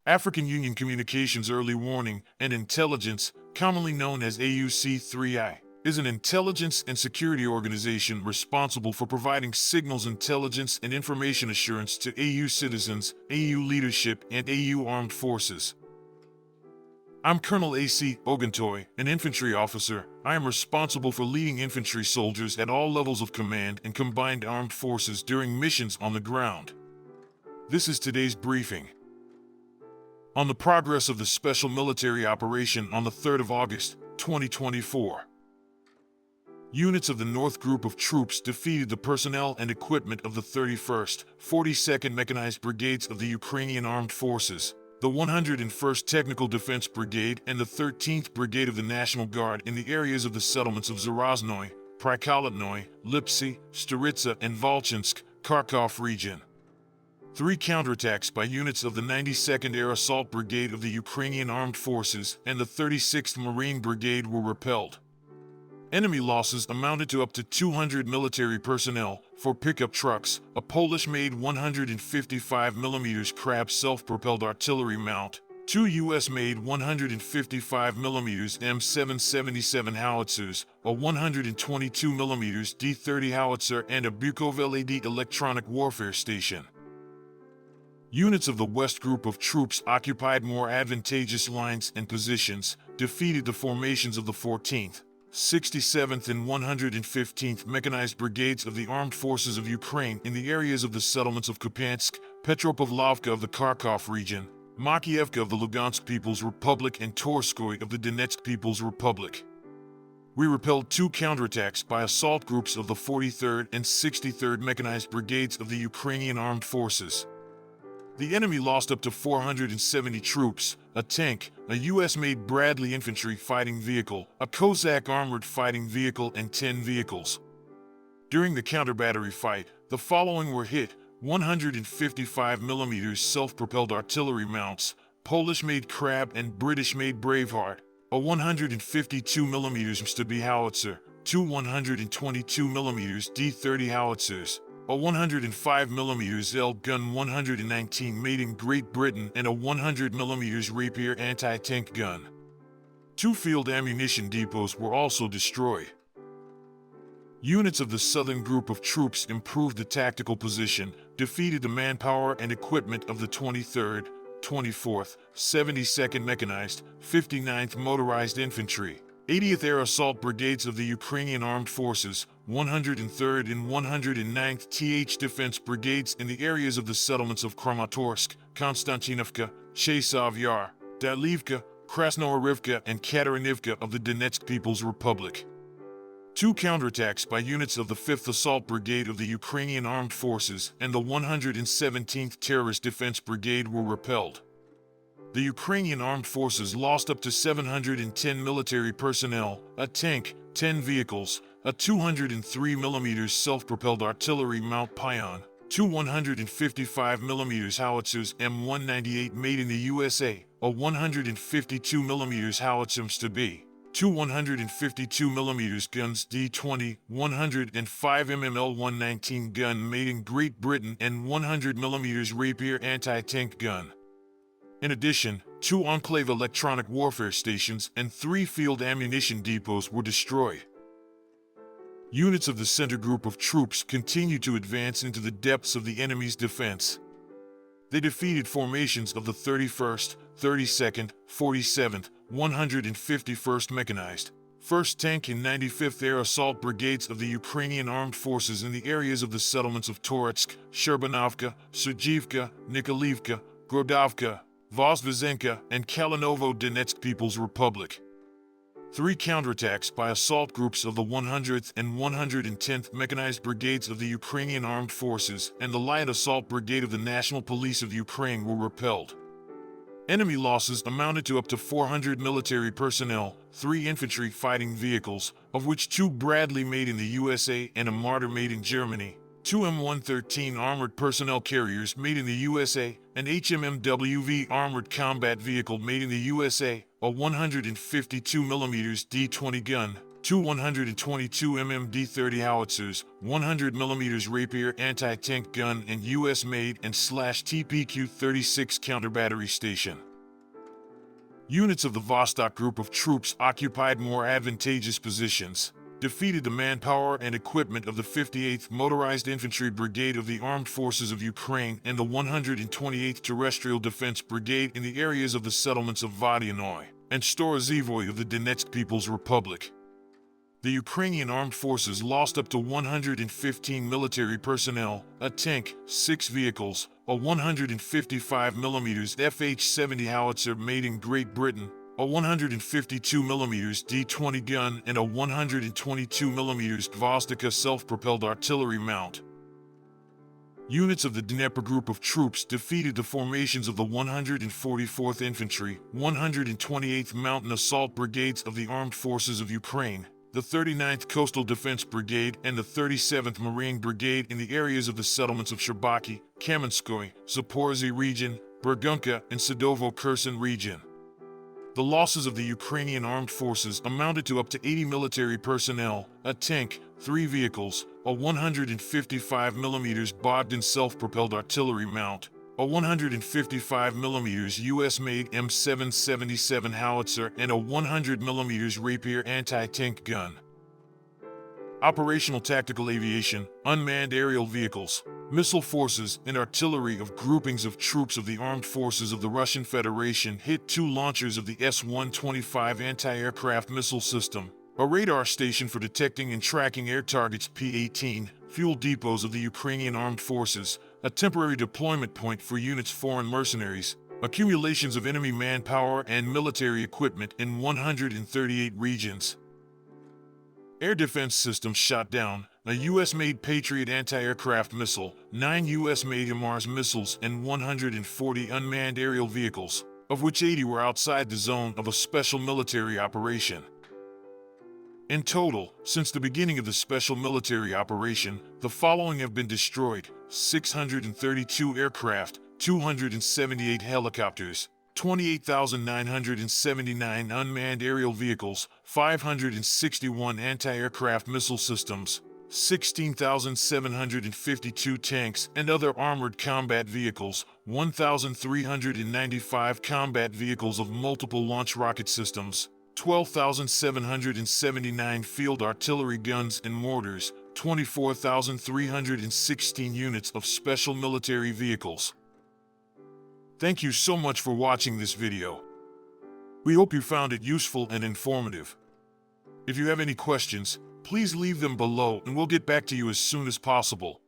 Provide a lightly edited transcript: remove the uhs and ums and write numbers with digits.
African Union Communications Early Warning and Intelligence, commonly known as AUC3I, is an intelligence and security organization responsible for providing signals intelligence and information assurance to AU citizens, AU leadership, and AU armed forces. I'm Colonel A.C. Oguntoye, an infantry officer. I am responsible for leading infantry soldiers at all levels of command and combined armed forces during missions on the ground. This is today's briefing. On the progress of the special military operation on the 3rd of August, 2024. Units of the North Group of Troops defeated the personnel and equipment of the 31st, 42nd Mechanized Brigades of the Ukrainian Armed Forces, the 101st Technical Defense Brigade and the 13th Brigade of the National Guard in the areas of the settlements of Zaporozhye, Prikalatnoye, Lipsy, Staritsa, and Volchansk, Kharkov region. 3 counterattacks by units of the 92nd Air Assault Brigade of the Ukrainian Armed Forces and the 36th Marine Brigade were repelled. Enemy losses amounted to up to 200 military personnel, 4 pickup trucks, a Polish-made 155mm Crab self-propelled artillery mount, 2 US-made 155mm M777 howitzers, a 122mm D30 howitzer, and a Bukovlad electronic warfare station. Units of the West Group of Troops occupied more advantageous lines and positions, defeated the formations of the 14th, 67th and 115th Mechanized Brigades of the Armed Forces of Ukraine in the areas of the settlements of Kupiansk, Petropavlovka of the Kharkov region, Makiivka of the Lugansk People's Republic, and Torskoy of the Donetsk People's Republic. We repelled 2 counterattacks by assault groups of the 43rd and 63rd Mechanized Brigades of the Ukrainian Armed Forces. The enemy lost up to 470 troops, a tank, a US-made Bradley infantry fighting vehicle, a Cossack armored fighting vehicle, and 10 vehicles. During the counter-battery fight, the following were hit: 155mm self-propelled artillery mounts, Polish-made Crab and British-made Braveheart, a 152mm Stubby howitzer, 2 122mm D30 howitzers, a 105mm L gun 119 made in Great Britain, and a 100mm Rapier anti-tank gun. 2 field ammunition depots were also destroyed. Units of the Southern Group of Troops improved the tactical position, defeated the manpower and equipment of the 23rd, 24th, 72nd Mechanized, 59th Motorized Infantry, 80th Air Assault Brigades of the Ukrainian Armed Forces, 103rd and 109th TH Defense Brigades in the areas of the settlements of Kramatorsk, Konstantinovka, Chasov Yar, Dalivka, Krasnoarivka, and Katarinivka of the Donetsk People's Republic. 2 counterattacks by units of the 5th Assault Brigade of the Ukrainian Armed Forces and the 117th Terrorist Defense Brigade were repelled. The Ukrainian Armed Forces lost up to 710 military personnel, a tank, 10 vehicles, a 203mm self-propelled artillery mount Pion, 2 155mm howitzers M198 made in the USA, a 152mm howitzer Stubby, 2 152mm guns D20, 105mm L119 gun made in Great Britain, and 100mm Rapier anti-tank gun. In addition, 2 Enclave electronic warfare stations and 3 field ammunition depots were destroyed. Units of the Center Group of Troops continued to advance into the depths of the enemy's defense. They defeated formations of the 31st, 32nd, 47th, 151st Mechanized, 1st Tank and 95th Air Assault Brigades of the Ukrainian Armed Forces in the areas of the settlements of Toretsk, Sherbanovka, Sergivka, Nikolaivka, Grodovka, Vozdvizenka, and Kalinovo Donetsk People's Republic. 3 counterattacks by assault groups of the 100th and 110th Mechanized Brigades of the Ukrainian Armed Forces and the Light Assault Brigade of the National Police of Ukraine were repelled. Enemy losses amounted to up to 400 military personnel, 3 infantry fighting vehicles, of which 2 Bradley made in the USA and a Marder made in Germany, 2 M113 armored personnel carriers made in the USA, an HMMWV armored combat vehicle made in the USA, a 152mm D20 gun, two 122mm D-30 howitzers, 100mm Rapier anti-tank gun, and US-made and /TPQ-36 counter-battery station. Units of the Vostok group of troops occupied more advantageous positions, defeated the manpower and equipment of the 58th Motorized Infantry Brigade of the Armed Forces of Ukraine and the 128th Terrestrial Defense Brigade in the areas of the settlements of Vodyanoye and Storozhye of the Donetsk People's Republic. The Ukrainian Armed Forces lost up to 115 military personnel, a tank, 6 vehicles, a 155mm FH-70 howitzer made in Great Britain, a 152mm D-20 gun, and a 122mm Vostok self-propelled artillery mount. Units of the Dnepr group of troops defeated the formations of the 144th Infantry, 128th Mountain Assault Brigades of the Armed Forces of Ukraine, the 39th Coastal Defense Brigade, and the 37th Marine Brigade in the areas of the settlements of Shabaki, Kamenskoye, Zaporozhye region, Burgunka, and Sadovo-Kherson region. The losses of the Ukrainian Armed Forces amounted to up to 80 military personnel, a tank, 3 vehicles, a 155mm Bogdan self-propelled artillery mount, a 155mm US-made M777 howitzer, and a 100mm Rapier anti-tank gun. Operational tactical aviation, unmanned aerial vehicles, missile forces, and artillery of groupings of troops of the armed forces of the Russian Federation hit 2 launchers of the S-125 anti-aircraft missile system, a radar station for detecting and tracking air targets P-18, fuel depots of the Ukrainian Armed Forces, a temporary deployment point for units foreign mercenaries, accumulations of enemy manpower and military equipment in 138 regions. Air defense systems shot down, a US-made Patriot anti-aircraft missile, 9 US-made HIMARS missiles, and 140 unmanned aerial vehicles, of which 80 were outside the zone of a special military operation. In total, since the beginning of the special military operation, the following have been destroyed: 632 aircraft, 278 helicopters, 28,979 unmanned aerial vehicles, 561 anti-aircraft missile systems, 16,752 tanks and other armored combat vehicles, 1,395 combat vehicles of multiple launch rocket systems, 12,779 field artillery guns and mortars, 24,316 units of special military vehicles. Thank you so much for watching this video. We hope you found it useful and informative. If you have any questions, please leave them below and we'll get back to you as soon as possible.